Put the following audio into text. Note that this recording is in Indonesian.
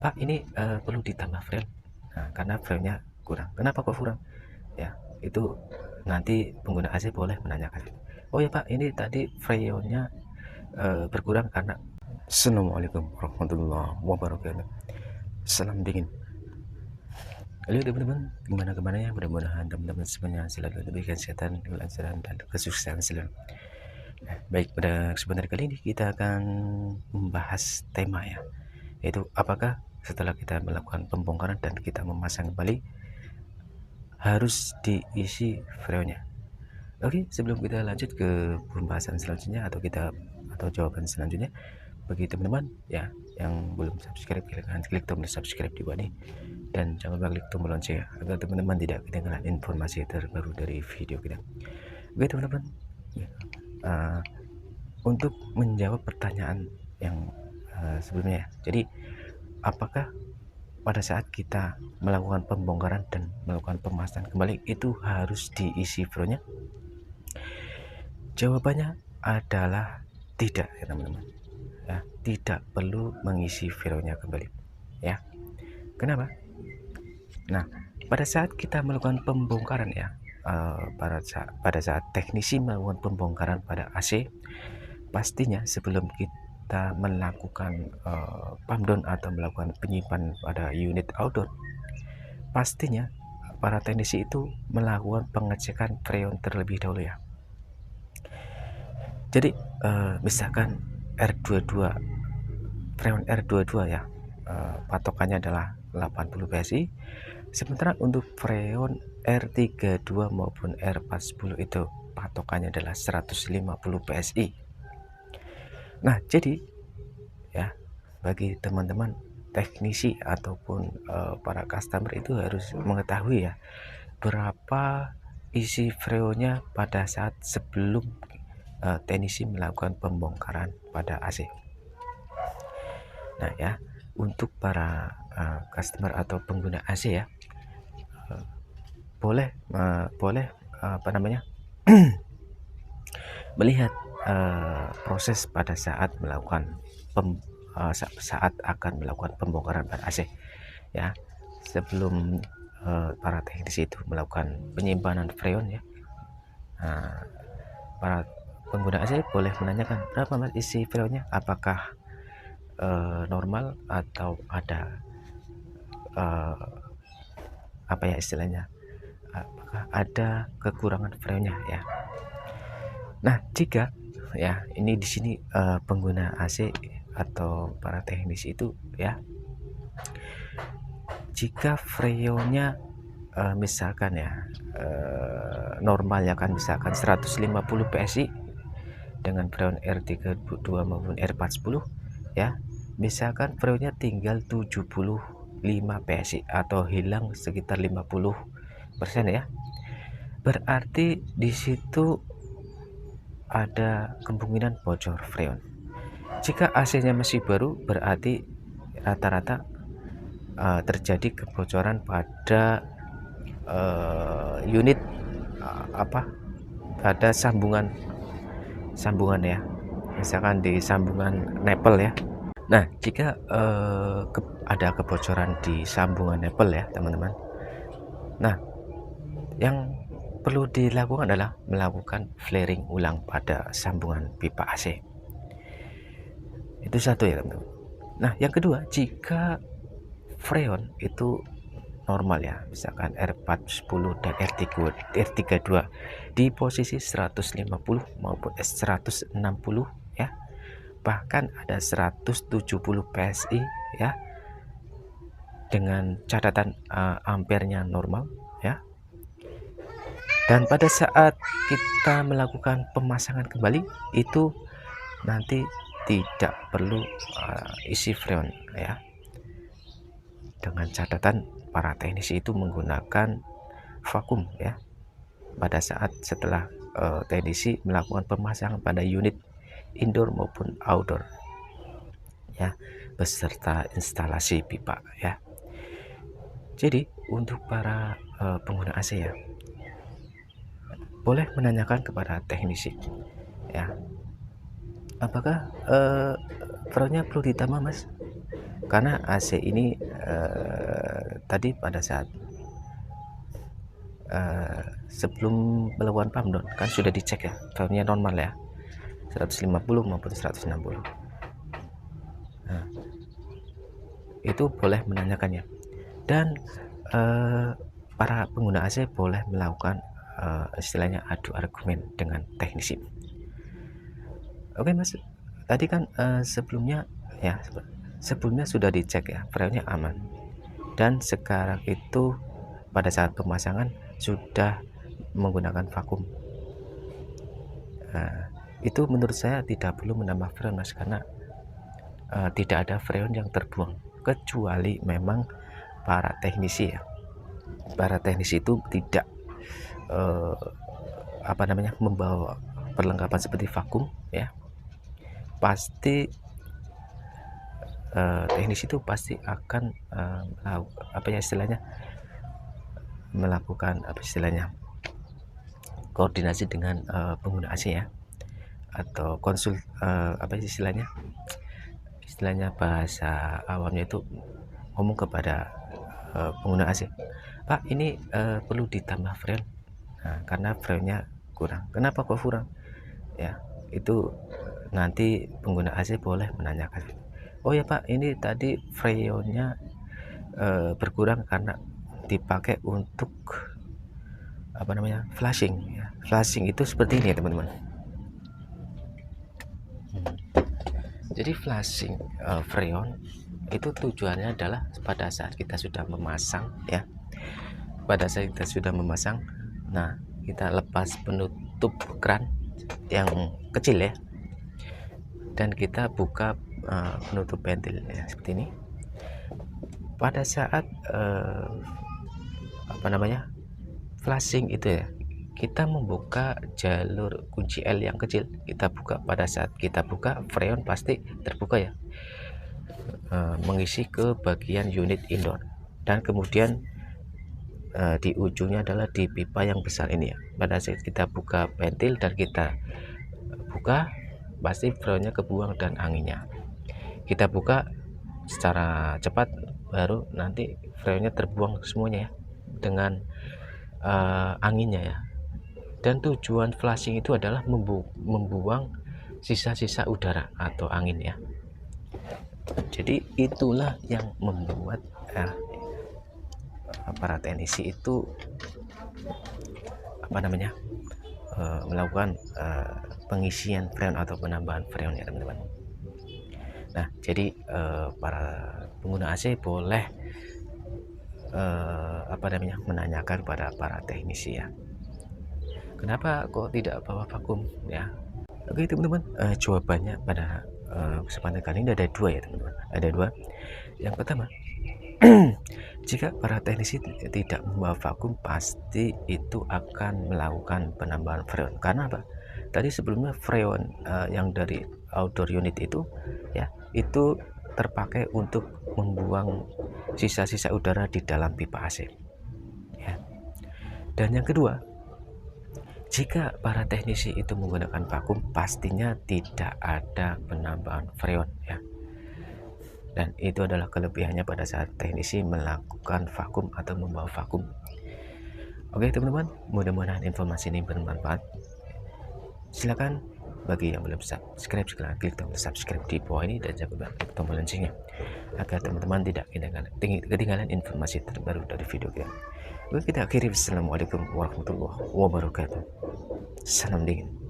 Pak, ini perlu ditambah frame. Nah, karena framenya kurang. Kenapa kok kurang? Ya, itu nanti pengguna AC boleh menanyakan. Oh ya Pak, ini tadi freonnya berkurang karena. Assalamualaikum warahmatullahi wabarakatuh. Salam dingin. Halo teman-teman, gimana ya? Mudah-mudahan teman-teman semuanya selalu diberikan kesehatan, kelancaran, dan kesuksesan selalu. Nah, baik, pada kesempatan kali ini kita akan membahas tema ya, yaitu apakah setelah kita melakukan pembongkaran dan kita memasang kembali harus diisi freonnya. Oke, sebelum kita lanjut ke pembahasan selanjutnya atau jawaban selanjutnya, bagi teman-teman ya yang belum subscribe, silahkan klik tombol subscribe di bawah ini dan jangan lupa klik tombol lonceng agar teman-teman tidak ketinggalan informasi terbaru dari video kita. Oke teman-teman, ya, untuk menjawab pertanyaan yang sebelumnya, jadi apakah pada saat kita melakukan pembongkaran dan melakukan pemasangan kembali itu harus diisi freonnya? Jawabannya adalah tidak ya teman-teman. Ya, tidak perlu mengisi freonnya kembali. Ya, kenapa? Nah, pada saat kita melakukan pembongkaran ya, pada saat teknisi melakukan pembongkaran pada AC, pastinya sebelum kita melakukan pump down atau melakukan penyimpanan pada unit outdoor, pastinya para teknisi itu melakukan pengecekan freon terlebih dahulu ya. Jadi misalkan R22 freon R22 ya, patokannya adalah 80 PSI, sementara untuk freon R32 maupun R40 itu patokannya adalah 150 PSI. Nah, jadi ya bagi teman-teman teknisi ataupun para customer itu harus mengetahui ya berapa isi freonnya pada saat sebelum teknisi melakukan pembongkaran pada AC. Nah ya, untuk para customer atau pengguna AC ya, boleh melihat proses pada saat melakukan saat akan melakukan pembongkaran pada AC ya, sebelum para teknisi itu melakukan penyimpanan freon ya. Para pengguna AC boleh menanyakan berapa mas isi freonnya, apakah normal atau ada apa ya istilahnya, apakah ada kekurangan freonnya ya. Nah, jika ya ini di sini pengguna AC atau para teknisi itu ya, jika freonnya misalkan ya normalnya kan misalkan 150 PSI dengan freon R32 maupun R40 ya, misalkan freonnya tinggal 75 PSI atau hilang sekitar 50% ya, berarti di situ ada kemungkinan bocor freon. Jika AC-nya masih baru, berarti rata-rata terjadi kebocoran pada unit pada sambungan ya, misalkan di sambungan nepel ya. Nah, jika ada kebocoran di sambungan nepel ya teman-teman, nah yang perlu dilakukan adalah melakukan flaring ulang pada sambungan pipa AC. Itu satu ya teman-teman. Nah, yang kedua, jika freon itu normal ya, misalkan R40 dan R32 di posisi 150 maupun 160 ya, bahkan ada 170 PSI ya, dengan catatan ampernya normal ya. Dan pada saat kita melakukan pemasangan kembali itu nanti tidak perlu isi freon ya, dengan catatan para teknisi itu menggunakan vakum ya pada saat setelah teknisi melakukan pemasangan pada unit indoor maupun outdoor ya, beserta instalasi pipa ya. Jadi untuk para pengguna AC ya, boleh menanyakan kepada teknisi ya, apakah freonnya perlu ditambah mas, karena AC ini tadi pada saat sebelum melakukan pump down kan sudah dicek ya, valve-nya normal ya, 150 maupun 160. Nah, itu boleh menanyakannya. Dan para pengguna AC boleh melakukan istilahnya adu argumen dengan teknisi. Oke mas, tadi kan sebelumnya sudah dicek ya, valve-nya aman, dan sekarang itu pada saat pemasangan sudah menggunakan vakum. Itu menurut saya tidak perlu menambah freon mas, karena tidak ada freon yang terbuang, kecuali memang para teknisi itu tidak membawa perlengkapan seperti vakum ya. Pasti teknisi itu pasti akan melakukan koordinasi dengan pengguna AC ya, atau konsul istilahnya bahasa awamnya itu ngomong kepada pengguna AC, Pak ini perlu ditambah freon, karena freonnya kurang. Kenapa kok kurang ya? Itu nanti pengguna AC boleh menanyakan, oh ya Pak ini tadi freonnya berkurang karena dipakai untuk flashing ya. Flashing itu seperti ini ya teman-teman. Jadi flashing freon itu tujuannya adalah pada saat kita sudah memasang ya, nah kita lepas penutup keran yang kecil ya, dan kita buka penutup ventil ya, seperti ini. Pada saat flashing itu ya, kita membuka jalur kunci L yang kecil, kita buka. Pada saat kita buka, freon pasti terbuka ya, mengisi ke bagian unit indoor, dan kemudian di ujungnya adalah di pipa yang besar ini ya. Pada saat kita buka ventil dan kita buka, pasti freonnya kebuang dan anginnya. Kita buka secara cepat, baru nanti freonnya terbuang semuanya ya, dengan anginnya ya. Dan tujuan flashing itu adalah membuang sisa-sisa udara atau angin ya. Jadi itulah yang membuat para teknisi itu melakukan pengisian freon atau penambahan freon ya teman-teman. Nah jadi para pengguna AC boleh menanyakan pada para teknisi ya, kenapa kok tidak bawa vakum ya. Oke teman-teman, jawabannya pada kesempatan kali ini ada dua ya teman-teman. Ada dua. Yang pertama, jika para teknisi tidak membawa vakum, pasti itu akan melakukan penambahan freon. Karena apa? Tadi sebelumnya freon yang dari outdoor unit itu ya, itu terpakai untuk membuang sisa-sisa udara di dalam pipa AC ya. Dan yang kedua, jika para teknisi itu menggunakan vakum, pastinya tidak ada penambahan freon ya. Dan itu adalah kelebihannya pada saat teknisi melakukan vakum atau membawa vakum. Oke teman-teman, mudah-mudahan informasi ini bermanfaat. Silakan bagi yang belum subscribe, silahkan klik tombol subscribe di bawah ini dan jangan lupa klik tombol loncengnya agar teman-teman tidak ketinggalan informasi terbaru dari video kita. Oke, kita akhiri. Assalamualaikum warahmatullahi wabarakatuh. Salam dingin.